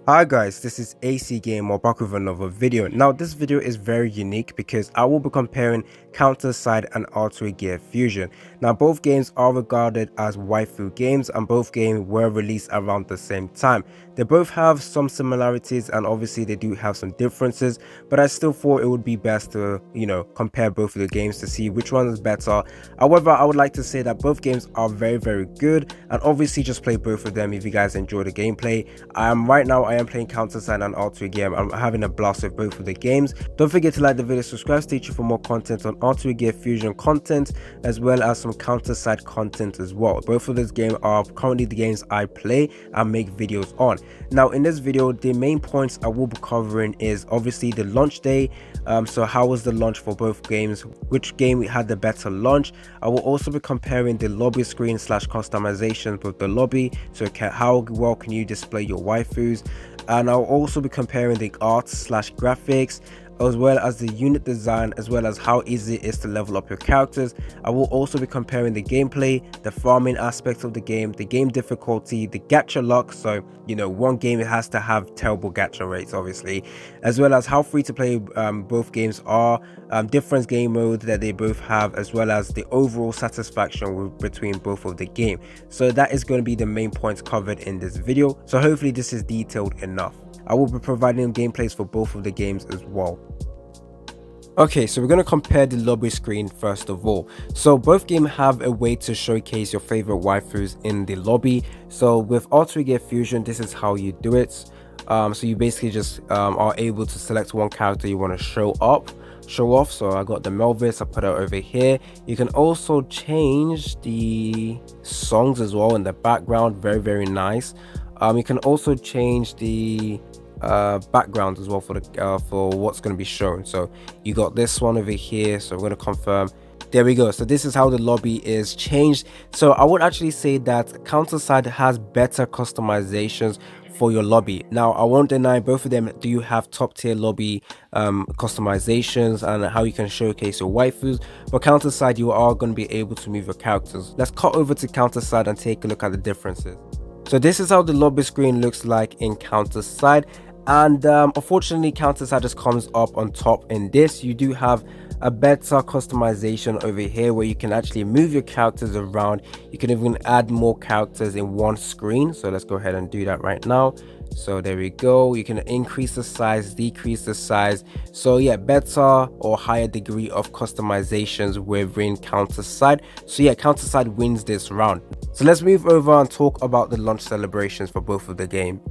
Hi guys, this is AC Gamer back with another video. Now this video is very unique because I will be comparing Counter-Side and Artery Gear Fusion. Now both games are regarded as waifu games and both games were released around the same time. They both have some similarities and obviously they do have some differences, but I still thought it would be best to, compare both of the games to see which one is better. However, I would like to say that both games are very good, and obviously just play both of them if you guys enjoy the gameplay. I am playing Counter-Side and Artery Gear. I'm having a blast with both of the games. Don't forget to like the video, subscribe, stay tuned for more content on Artery Gear Fusion content as well as some Counter-Side content as well. Both of those games are currently the games I play and make videos on. Now in this video, the main points I will be covering is obviously the launch day. So how was the launch for both games, which game had the better launch. I will also be comparing the lobby screen / customizations with the lobby, so how well can you display your waifus, and I'll also be comparing the art / graphics as well as the unit design, as well as how easy it is to level up your characters. I will also be comparing the gameplay, the farming aspects of the game difficulty, the gacha luck. So one game it has to have terrible gacha rates obviously, as well as how free to play both games are, different game mode that they both have, as well as the overall satisfaction between both of the game. So that is going to be the main points covered in this video, so hopefully this is detailed enough. I will be providing gameplays for both of the games as well. Okay, so we're going to compare the lobby screen first of all. So both games have a way to showcase your favorite waifus in the lobby. So with Artery Gear Fusion, this is how you do it. So you basically just are able to select one character you want to show off. So I got the Melvis, I put it over here. You can also change the songs as well in the background, very nice. You can also change the background as well for the for what's going to be shown. So you got this one over here, so we're going to confirm. There we go. So this is how the lobby is changed. So I would actually say that Counter-Side has better customizations for your lobby. Now I won't deny both of them do have top tier lobby customizations and how you can showcase your waifus, but Counter-Side you are going to be able to move your characters. Let's cut over to Counter-Side and take a look at the differences. So this is how the lobby screen looks like in Counter-Side, and unfortunately Counter-Side just comes up on top. In this you do have a better customization over here where you can actually move your characters around. You can even add more characters in one screen, so let's go ahead and do that right now. So there we go. You can increase the size, decrease the size. So yeah, better or higher degree of customizations within Counter-Side. So yeah, Counter-Side wins this round. So let's move over and talk about the launch celebrations for both of the game.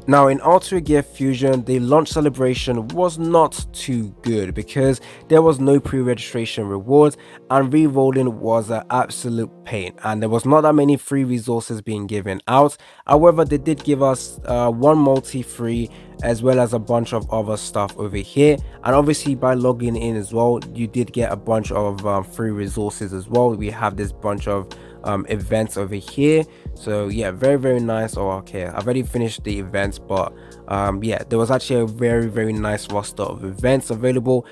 Now in Artery Gear Fusion, the launch celebration was not too good because there was no pre-registration rewards and re-rolling was an absolute pain, and there was not that many free resources being given out. However, they did give us one multi free as well as a bunch of other stuff over here, and obviously by logging in as well you did get a bunch of free resources as well. We have this bunch of events over here, so yeah, very nice. Oh okay, I've already finished the events, but yeah, there was actually a very nice roster of events available.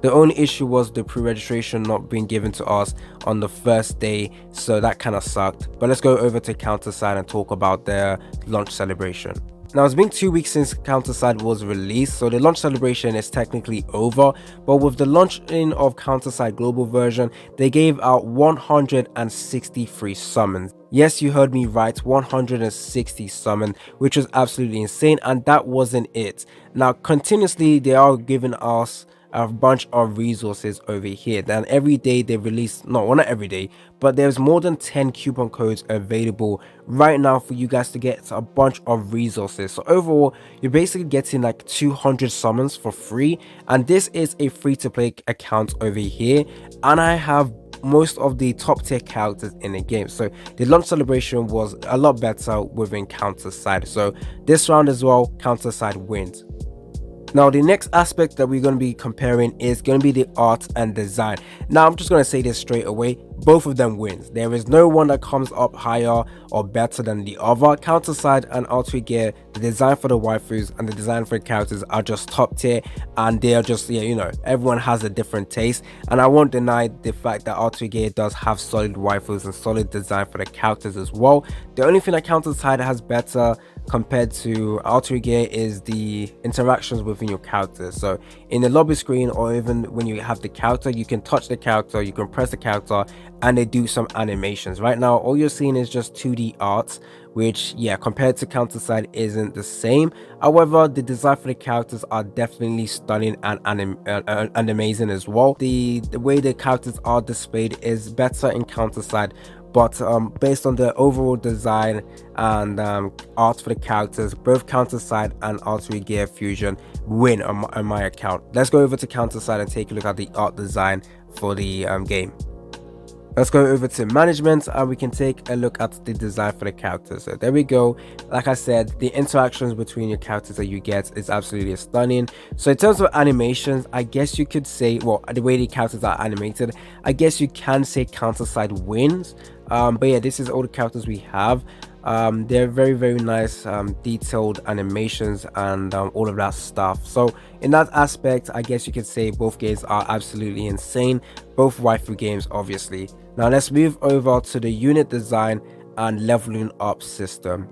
The only issue was the pre-registration not being given to us on the first day, so that kind of sucked. But let's go over to Counter-Side and talk about their launch celebration. Now it's been 2 weeks since Counter-Side was released, so the launch celebration is technically over, but with the launching of Counter-Side global version, they gave out 163 summons. Yes, you heard me right, 160 summons, which was absolutely insane, and that wasn't it. Now continuously they are giving us a bunch of resources over here. Then every day they release, not every day, but there's more than 10 coupon codes available right now for you guys to get a bunch of resources. So overall you're basically getting like 200 summons for free, and this is a free to play account over here, and I have most of the top tier characters in the game. So the launch celebration was a lot better within Counter-Side, so this round as well Counter-Side wins. Now the next aspect that we're going to be comparing is going to be the art and design. Now I'm just going to say this straight away, both of them wins. There is no one that comes up higher or better than the other. Counter-Side and Artery Gear, the design for the waifus and the design for the characters are just top tier, and they are just, yeah, everyone has a different taste, and I won't deny the fact that Artery Gear does have solid waifus and solid design for the characters as well. The only thing that Counter-Side has better compared to Artery Gear is the interactions within your characters. So in the lobby screen, or even when you have the character, you can touch the character, you can press the character, and they do some animations. Right now all you're seeing is just 2D art, which, yeah, compared to Counterside isn't the same. However, the design for the characters are definitely stunning and amazing as well. The way the characters are displayed is better in Counterside, but based on the overall design and art for the characters, both Counterside and Artery Gear Fusion win on my account. Let's go over to Counterside and take a look at the art design for the game. Let's go over to management and we can take a look at the design for the characters. So there we go. Like I said, the interactions between your characters that you get is absolutely stunning. So in terms of animations, I guess you could say, well, the way the characters are animated, I guess you can say Counterside wins. But yeah, this is all the characters we have. They're very nice, detailed animations and all of that stuff. So in that aspect, I guess you could say both games are absolutely insane, both waifu games obviously. Now let's move over to the unit design and leveling up system.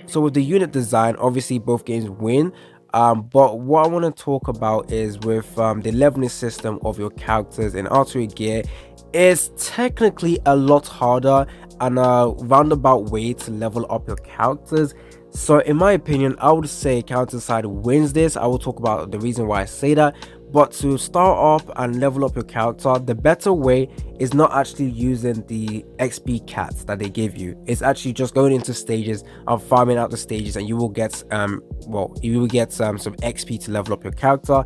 So with the unit design, obviously both games win, but what I want to talk about is with the leveling system of your characters in Artery Gear is technically a lot harder and a roundabout way to level up your characters. So in my opinion, I would say Counterside wins this. I will talk about the reason why I say that. But to start off and level up your character, the better way is not actually using the XP cats that they give you. It's actually just going into stages and farming out the stages, and you will get some XP to level up your character.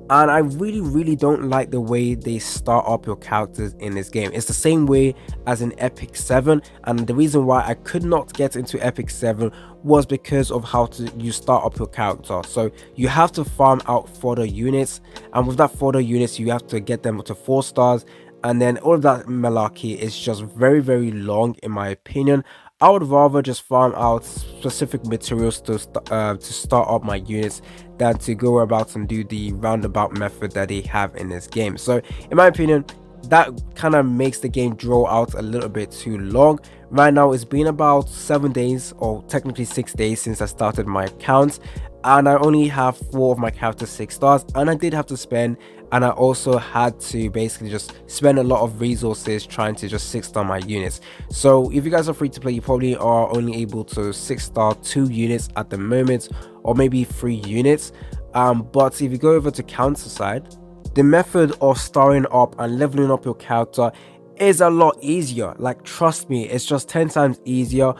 And I really don't like the way they start up your characters in this game. It's the same way as in Epic 7, and the reason why I could not get into Epic 7 was because of how you start up your character. So you have to farm out fodder units, and with that fodder units you have to get them to 4 stars, and then all of that malarkey is just very long in my opinion. I would rather just farm out specific materials to start up my units than to go about and do the roundabout method that they have in this game. So in my opinion, that kind of makes the game draw out a little bit too long. Right now it's been about 7 days, or technically 6 days, since I started my account, and I only have 4 of my characters 6 stars, and I did have to spend, and I also had to basically just spend a lot of resources trying to just 6-star my units. So if you guys are free to play, you probably are only able to 6-star 2 units at the moment, or maybe 3 units. But if you go over to Counterside, the method of starting up and leveling up your character is a lot easier. Like, trust me, it's just 10 times easier.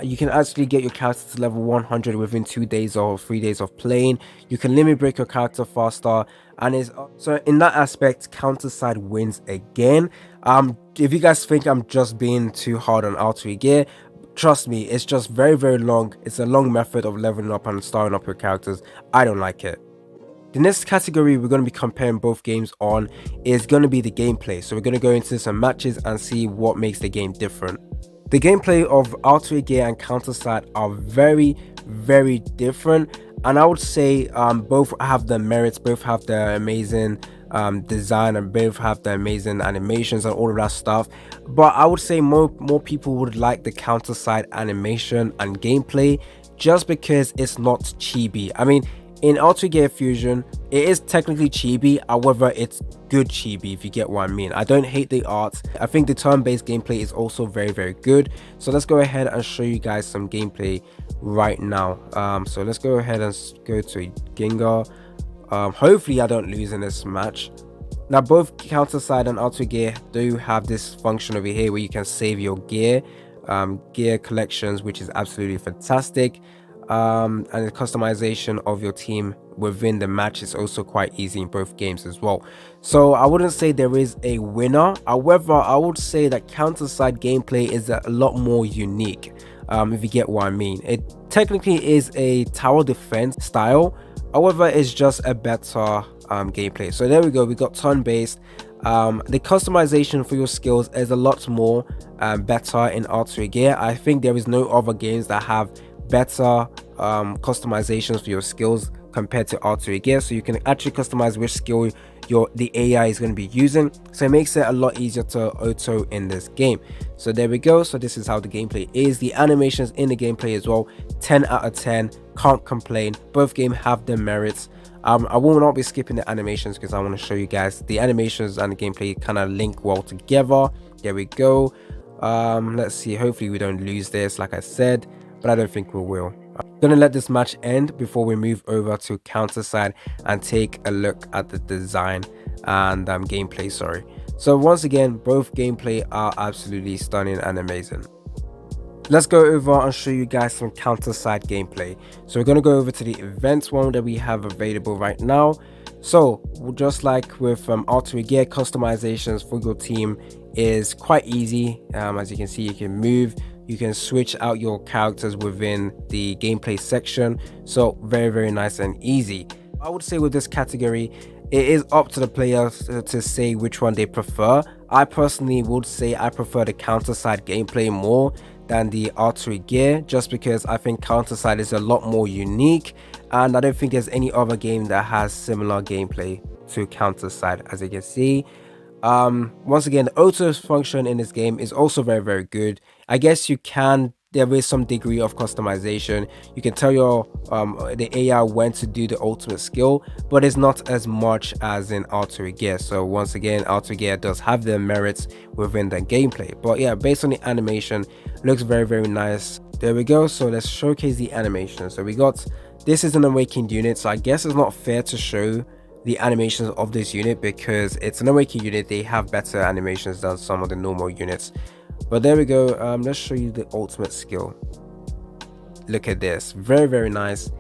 You can actually get your character to level 100 within 2 days or 3 days of playing. You can limit break your character faster, and it's so in that aspect Counterside wins again. If you guys think I'm just being too hard on Artery Gear, trust me, it's just very long. It's a long method of leveling up and starting up your characters. I don't like it. The next category we're going to be comparing both games on is going to be the gameplay. So we're going to go into some matches and see what makes the game different. The gameplay of Artery Gear and Counterside are very different, and I would say both have the merits, both have the amazing design, and both have the amazing animations and all of that stuff. But I would say more people would like the Counterside animation and gameplay just because it's not chibi. I mean, in Artery Gear Fusion, it is technically chibi, however, it's good chibi, if you get what I mean. I don't hate the art. I think the turn-based gameplay is also very good. So let's go ahead and show you guys some gameplay right now. So let's go ahead and go to Ginga. Hopefully I don't lose in this match. Now both Counterside and Artery Gear do have this function over here where you can save your gear collections, which is absolutely fantastic. And the customization of your team within the match is also quite easy in both games as well. So I wouldn't say there is a winner. However, I would say that Counterside gameplay is a lot more unique, if you get what I mean. It technically is a tower defense style, however, it's just a better gameplay. So there we go, we got turn-based. The customization for your skills is a lot more better in Artery Gear. I think there is no other games that have better customizations for your skills compared to Artery Gear. So you can actually customize which skill the AI is going to be using, so it makes it a lot easier to auto in this game. So there we go. So this is how the gameplay is. The animations in the gameplay as well, 10 out of 10, can't complain. Both games have their merits. I will not be skipping the animations because I want to show you guys the animations and the gameplay kind of link well together. There we go. Let's see, hopefully we don't lose this like I said, but I don't think we will. I'm gonna let this match end before we move over to counter side and take a look at the design and gameplay. Sorry. So once again, both gameplay are absolutely stunning and amazing. Let's go over and show you guys some counter side gameplay. So we're going to go over to the events one that we have available right now. So just like with Artery gear, customizations for your team is quite easy. As you can see, you can move, you can switch out your characters within the gameplay section. So very nice and easy. I would say with this category, it is up to the players to say which one they prefer. I personally would say I prefer the counter side gameplay more than the Artery gear, just because I think counter side is a lot more unique, and I don't think there's any other game that has similar gameplay to counter side. As you can see, once again, the auto function in this game is also very good. I guess there is some degree of customization. You can tell your the AI when to do the ultimate skill, but it's not as much as in Artery gear. So once again, Artery gear does have their merits within the gameplay, but yeah, based on the animation, looks very nice. There we go. So let's showcase the animation. So we got, this is an awakened unit, so I guess it's not fair to show the animations of this unit because it's an awakened unit. They have better animations than some of the normal units. But there we go. Let's show you the ultimate skill. Look at this, very nice.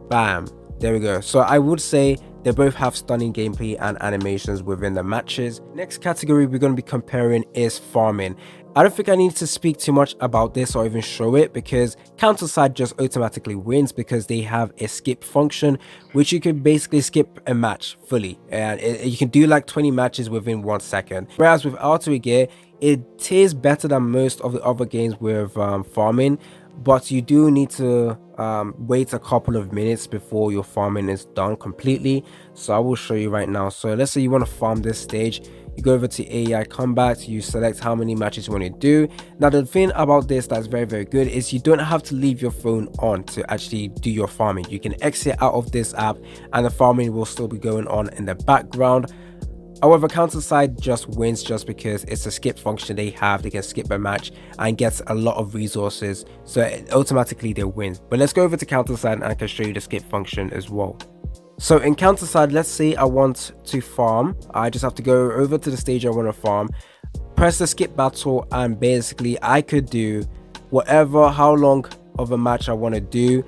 Bam, there we go. So I would say they both have stunning gameplay and animations within the matches. Next category we're going to be comparing is farming. I don't think I need to speak too much about this or even show it, because counter side just automatically wins because they have a skip function, which you can basically skip a match fully, and you can do like 20 matches within 1 second. Whereas with Artery gear, it is better than most of the other games with farming, but you do need to wait a couple of minutes before your farming is done completely. So I will show you right now. So let's say you want to farm this stage, you go over to AI combat, you select how many matches you want to do. Now the thing about this that's very good is you don't have to leave your phone on to actually do your farming. You can exit out of this app and the farming will still be going on in the background. However, counter side just wins just because it's a skip function they have. They can skip a match and get a lot of resources, so automatically they win. But let's go over to counter side and I can show you the skip function as well. So in counter side, let's say I want to farm. I just have to go over to the stage I want to farm, press the skip battle, and basically I could do how long of a match I want to do,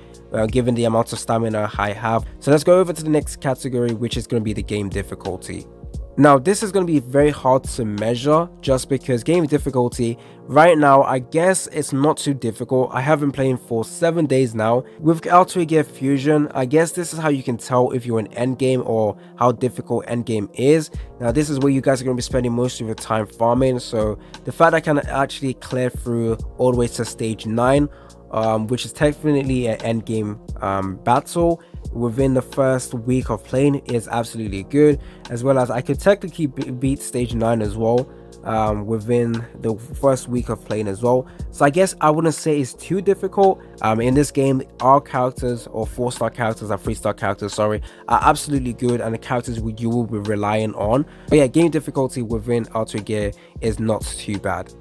given the amount of stamina I have. So let's go over to the next category, which is going to be the game difficulty. Now this is going to be very hard to measure just because game difficulty right now, I guess it's not too difficult. I have been playing for 7 days now. With Artery gear fusion, I guess this is how you can tell if you're in endgame or how difficult endgame is. Now this is where you guys are going to be spending most of your time farming. So the fact I can actually clear through all the way to stage 9, which is technically an endgame battle, within the first week of playing is absolutely good, as well as I could technically beat stage 9 as well within the first week of playing as well. So I guess I wouldn't say it's too difficult. In this game, our characters, or 4-star characters and 3-star characters, sorry, are absolutely good, and the characters you will be relying on. But yeah, game difficulty within Artery gear is not too bad.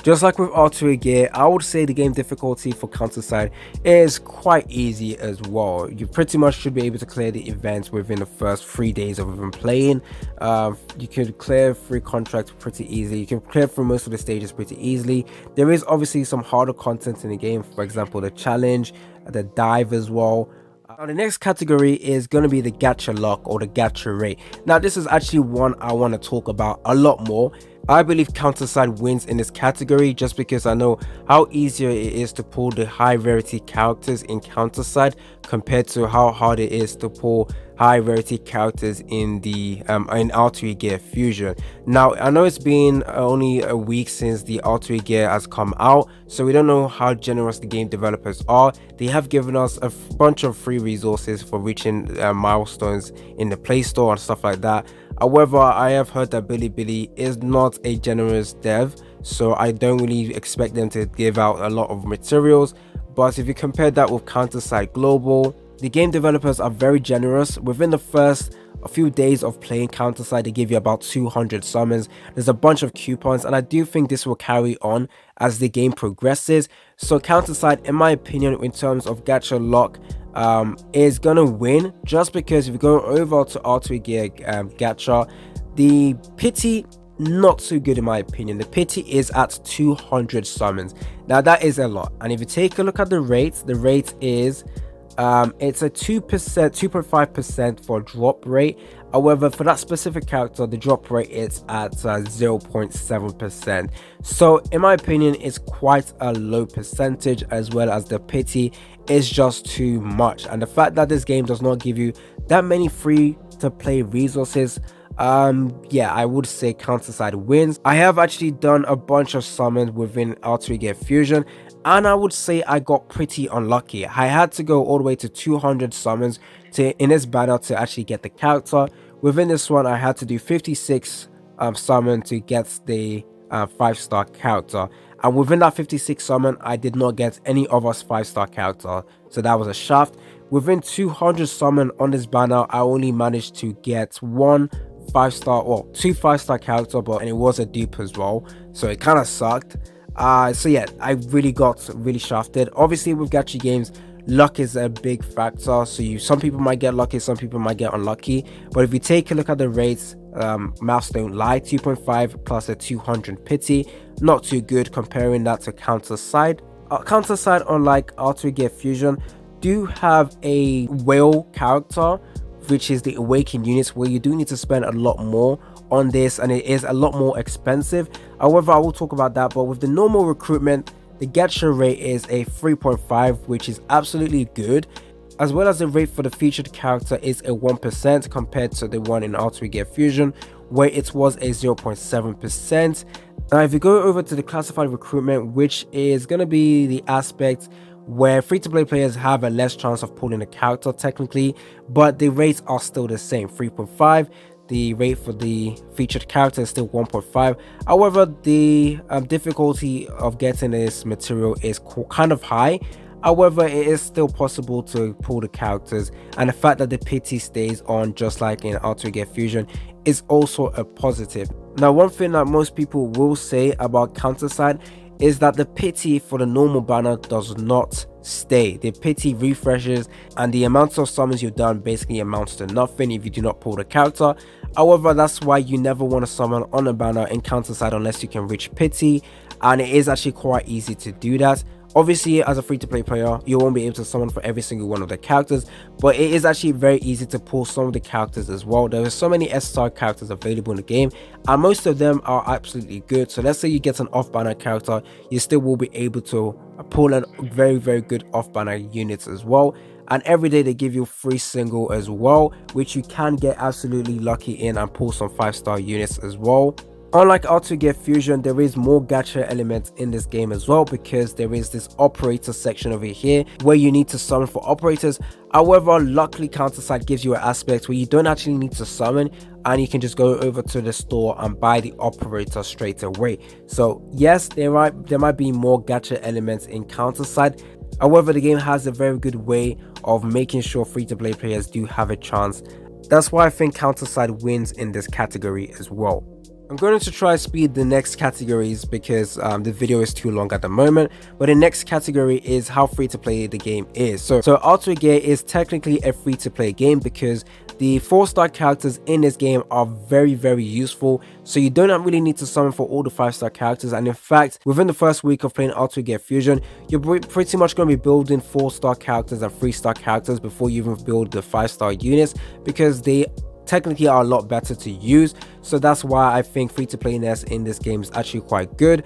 Just like with Artery gear, I would say the game difficulty for counter side is quite easy as well. You pretty much should be able to clear the events within the first 3 days of even playing. You could clear through contracts pretty easily. You can clear through most of the stages pretty easily. There is obviously some harder content in the game, for example the challenge, the dive as well. Now the next category is going to be the gacha lock or the gacha rate. Now this is actually one I want to talk about a lot more. I believe Counterside wins in this category just because I know how easier it is to pull the high rarity characters in Counterside compared to how hard it is to pull high rarity characters in the in Artery Gear Fusion. Now I know it's been only a week since the Artery Gear has come out, so we don't know how generous the game developers are. They have given us a bunch of free resources for reaching milestones in the Play Store and stuff like that. However, I have heard that Bilibili is not a generous dev, so I don't really expect them to give out a lot of materials. But if you compare that with Counterside Global, the game developers are very generous. Within the first few days of playing Counterside, they give you about 200 summons. There's a bunch of coupons, and I do think this will carry on as the game progresses. So Counterside, in my opinion, in terms of gacha luck, is gonna win, just because if you go over to Artery Gear gacha, the pity not too good in my opinion. The pity is at 200 summons. Now that is a lot, and if you take a look at the rate is it's a 2%, 2.5% for drop rate. However, for that specific character, the drop rate is at 0.7%. So in my opinion, it's quite a low percentage, as well as the pity is just too much. And the fact that this game does not give you that many free to play resources, yeah, I would say Counterside wins. I have actually done a bunch of summons within Artery Gear Fusion, and I would say I got pretty unlucky. I had to go all the way to 200 summons in this banner to actually get the character. Within this one, I had to do 56 summon to get the 5-star character, and within that 56 summon, I did not get any other 5-star character, so that was a shaft. Within 200 summon on this banner, I only managed to get one 5-star, or 2 5-star character, and it was a dupe as well, so it kind of sucked. So yeah, I really got really shafted. Obviously with gacha games, luck is a big factor, so some people might get lucky, some people might get unlucky. But if you take a look at the rates, maths don't lie. 2.5 plus a 200 pity, not too good. Comparing that to Counterside, Counterside, unlike Artery Gear Fusion, do have a whale character, which is the awakened units, where you do need to spend a lot more on this, and it is a lot more expensive. However, I will talk about that. But with the normal recruitment, the gacha rate is a 3.5, which is absolutely good, as well as the rate for the featured character is a 1% compared to the one in Artery Gear Fusion, where it was a 0.7%. Now if you go over to the classified recruitment, which is going to be the aspect where free-to-play players have a less chance of pulling a character technically, but the rates are still the same, 3.5. The rate for the featured character is still 1.5. However, the difficulty of getting this material is kind of high. However, it is still possible to pull the characters, and the fact that the pity stays on just like in Artery Gear Fusion is also a positive. Now, one thing that most people will say about Counterside is that the pity for the normal banner does not stay. The pity refreshes, and the amount of summons you've done basically amounts to nothing if you do not pull the character. However, that's why you never want to summon on a banner in Counterside unless you can reach pity, and it is actually quite easy to do that. Obviously, as a free-to-play player, you won't be able to summon for every single one of the characters, but it is actually very easy to pull some of the characters as well. There are so many S-star characters available in the game, and most of them are absolutely good. So let's say you get an off-banner character, you still will be able to pull a very good off-banner units as well. And every day they give you free single as well, which you can get absolutely lucky in and pull some 5-star units as well. Unlike Artery Gear Fusion, there is more gacha elements in this game as well, because there is this operator section over here where you need to summon for operators. However, luckily Counterside gives you an aspect where you don't actually need to summon, and you can just go over to the store and buy the operator straight away. So yes, there might be more gacha elements in Counterside. However, the game has a very good way of making sure free-to-play players do have a chance. That's why I think Counterside wins in this category as well. I'm going to try speed the next categories because the video is too long at the moment. But the next category is how free to play the game is. So Artery Gear is technically a free to play game because the 4-star characters in this game are very useful. So you don't really need to summon for all the 5-star characters. And in fact, within the first week of playing Artery Gear Fusion, you're pretty much going to be building 4-star characters and 3-star characters before you even build the 5-star units, because they technically are a lot better to use. So that's why I think free-to-playness in this game is actually quite good.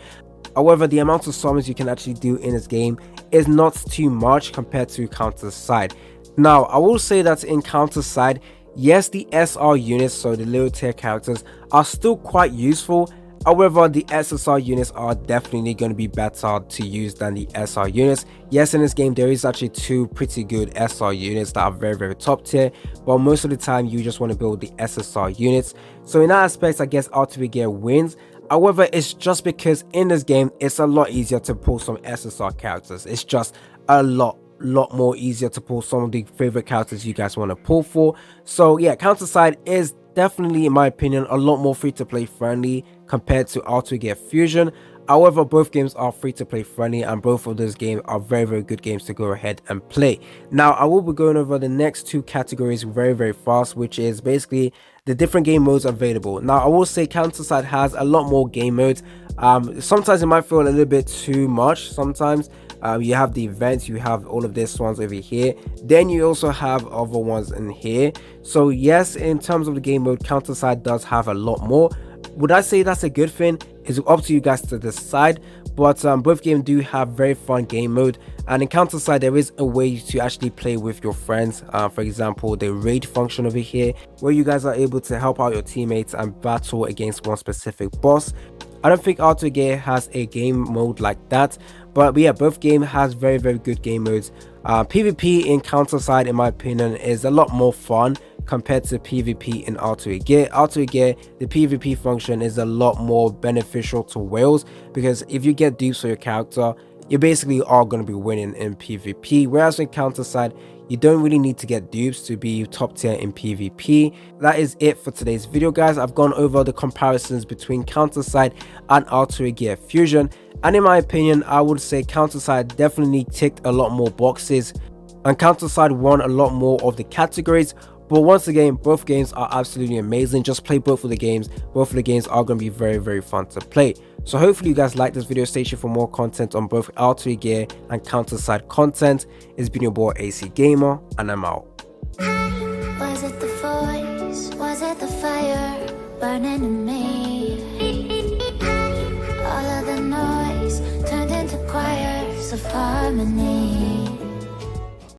However, the amount of summons you can actually do in this game is not too much compared to counter side. Now, I will say that in counter side, yes, the SR units, so the low tier characters, are still quite useful. However, the SSR units are definitely going to be better to use than the SR units. Yes, in this game, there is actually two pretty good SR units that are very top tier, but most of the time, you just want to build the SSR units. So in that aspect, I guess Artery Gear wins. However, it's just because in this game, it's a lot easier to pull some SSR characters. It's just a lot more easier to pull some of the favorite characters you guys want to pull for. So yeah, counter side is definitely, in my opinion, a lot more free-to-play friendly compared to Artery Gear Fusion. However, both games are free-to-play friendly, and both of those games are very good games to go ahead and play. Now, I will be going over the next two categories very fast, which is basically the different game modes available. Now, I will say counter side has a lot more game modes. Sometimes it might feel a little bit too much. Sometimes you have the events, you have all of these ones over here, then you also have other ones in here. So yes, in terms of the game mode, counter side does have a lot more. Would I say that's a good thing? It's up to you guys to decide, but both games do have very fun game mode. And in counter side, there is a way to actually play with your friends. For example, the raid function over here, where you guys are able to help out your teammates and battle against one specific boss. I don't think Artery Gear has a game mode like that, but yeah, both games has very good game modes. PvP in counter side, in my opinion, is a lot more fun compared to PvP in Artery Gear. Artery Gear, the PvP function is a lot more beneficial to whales, because if you get dupes for your character, you basically are going to be winning in PvP, whereas in counter side, you don't really need to get dupes to be top tier in PvP. That is it for today's video, guys. I've gone over the comparisons between counter side and Artery Gear Fusion, and in my opinion, I would say counter side definitely ticked a lot more boxes, and counter side won a lot more of the categories. But once again, both games are absolutely amazing. Just play both of the games. Both of the games are going to be very fun to play. So hopefully you guys like this video. Stay tuned for more content on both Artery Gear and counter side content. It's been your boy AC Gamer, and I'm out. Was it the voice? Was it the fire burning in me? All of the noise turned into choirs of harmony.